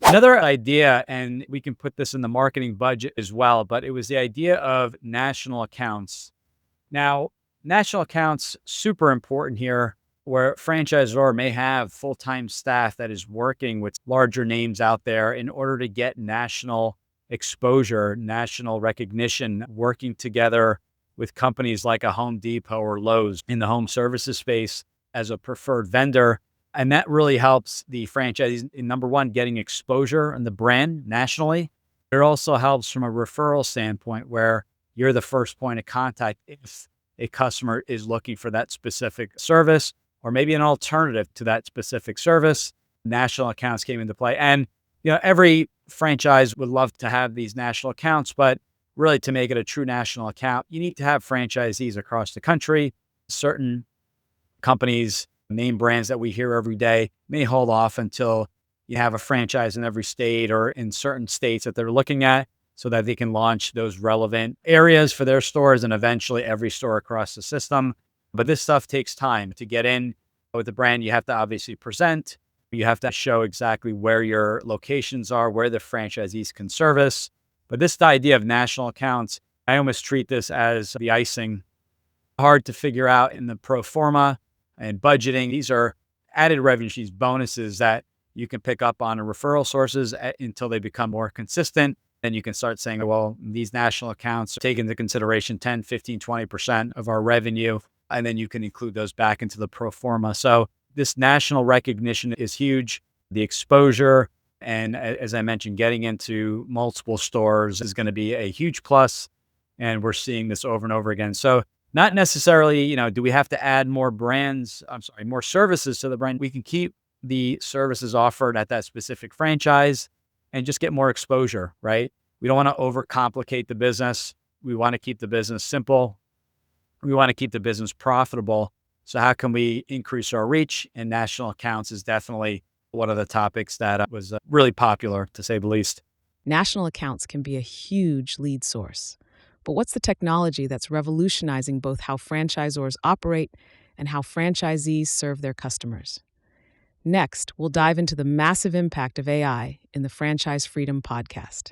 Another idea, and we can put this in the marketing budget as well, but it was the idea of national accounts. Now, national accounts, super important here, where franchisor may have full-time staff that is working with larger names out there in order to get national exposure, national recognition, working together with companies like a Home Depot or Lowe's in the home services space as a preferred vendor. And that really helps the franchisees in number one, getting exposure and the brand nationally. It also helps from a referral standpoint where you're the first point of contact if a customer is looking for that specific service or maybe an alternative to that specific service. National accounts came into play. And every franchise would love to have these national accounts, but really to make it a true national account, you need to have franchisees across the country. Certain companies, name brands that we hear every day may hold off until you have a franchise in every state or in certain states that they're looking at so that they can launch those relevant areas for their stores and eventually every store across the system. But this stuff takes time to get in with the brand. You have to obviously present. You have to show exactly where your locations are, where the franchisees can service. But this idea of national accounts, I almost treat this as the icing. Hard to figure out in the pro forma and budgeting. These are added revenue, these bonuses that you can pick up on referral sources until they become more consistent. Then you can start saying, well, these national accounts take into consideration 10, 15, 20% of our revenue. And then you can include those back into the pro forma. So this national recognition is huge. The exposure, and as I mentioned, getting into multiple stores is going to be a huge plus. And we're seeing this over and over again. So not necessarily, do we have to add more brands? I'm sorry, more services to the brand. We can keep the services offered at that specific franchise and just get more exposure, right? We don't want to overcomplicate the business. We want to keep the business simple. We want to keep the business profitable. So how can we increase our reach? And national accounts is definitely one of the topics that was really popular, to say the least. National accounts can be a huge lead source. But what's the technology that's revolutionizing both how franchisors operate and how franchisees serve their customers? Next, we'll dive into the massive impact of AI in the Franchise Freedom Podcast.